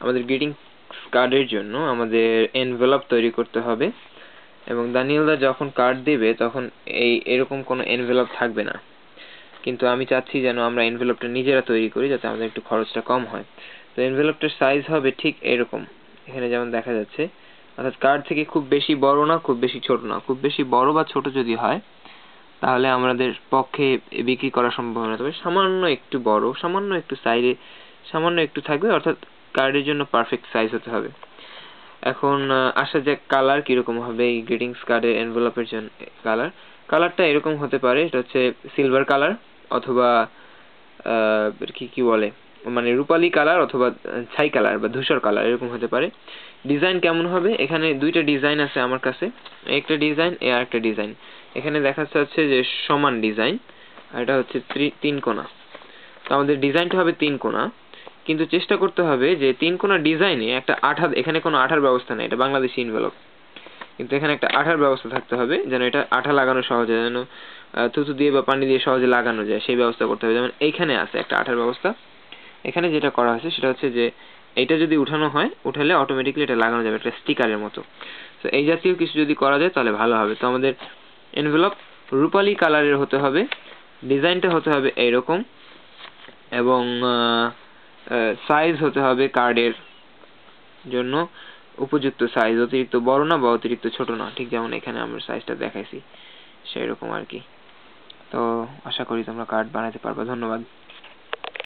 আমাদের গ্রিটিংস কার্ডের জন্য আমাদের এনভেলপ তৈরি করতে হবে, এবং দানিয়েলদা যখন কার্ড দিবে তখন এরকম কোনো এনভেলপ থাকবে না, কিন্তু আমি চাচ্ছি যেন আমরা এনভেলপটা নিজেরা তৈরি করি যাতে আমাদের একটু খরচটা কম হয়। তো এনভেলপটার সাইজ হবে ঠিক এরকম, এখানে যেমন দেখা যাচ্ছে, অর্থাৎ কার্ড থেকে খুব বেশি বড় না, খুব বেশি ছোট না। খুব বেশি বড় বা ছোট যদি হয় তাহলে আমাদের পক্ষে বিক্রি করা সম্ভব না, তবে সামান্য একটু বড়, সামান্য একটু সাইজে সামান্য একটু থাকবে, অর্থাৎ কার্ডের জন্য পারফেক্ট সাইজ হতে হবে। এখন আসা যাক কালার কিরকম হবে এই গ্রিটিংস কার্ডের এনভেলপের জন্য। কালারটা এরকম হতে পারে, এটা হচ্ছে সিলভার কালার অথবা কি বলে মানে রূপালী কালার অথবা ছাই কালার বা ধূসর কালার, এরকম হতে পারে। ডিজাইন কেমন হবে, এখানে দুইটা ডিজাইন আছে আমার কাছে, একটা ডিজাইন আর একটা ডিজাইন। এখানে দেখা যাচ্ছে যে সমান ডিজাইন, আর এটা হচ্ছে তিন কোণা। তো আমাদের ডিজাইনটা হবে তিন কোণা, কিন্তু চেষ্টা করতে হবে যে তিন কোণা ডিজাইনে একটা আঠা, এখানে কোনো আঠার ব্যবস্থা নেই, এটা বাংলাদেশি এনভেলপ, কিন্তু এখানে একটা আঠার ব্যবস্থা থাকতে হবে যেন এটা আঠা লাগানো সহজ হয়, যেন থুতু দিয়ে বা পানি দিয়ে সহজে লাগানো যায় সেই ব্যবস্থা করতে হবে। যেমন এইখানে আছে একটা আঠার ব্যবস্থা, এখানে যেটা করা হয়েছে সেটা হচ্ছে যে এইটা যদি উঠানো হয়, উঠালে অটোমেটিক্যালি এটা লাগানো যাবে একটা স্টিকারের মতো। তো এই জাতীয় কিছু যদি করা যায় তাহলে ভালো হবে। তো আমাদের এনভেলপ রূপালী কালারের হতে হবে, ডিজাইনটা হতে হবে এইরকম, এবং সাইজ হতে হবে কার্ডের জন্য উপযুক্ত সাইজ, অতিরিক্ত বড় না বা অতিরিক্ত ছোট না, ঠিক যেমন এখানে আমরা সাইজটা দেখাইছি সেরকম আর কি। তো আশা করি তোমরা কার্ড বানাতে পারবে। ধন্যবাদ।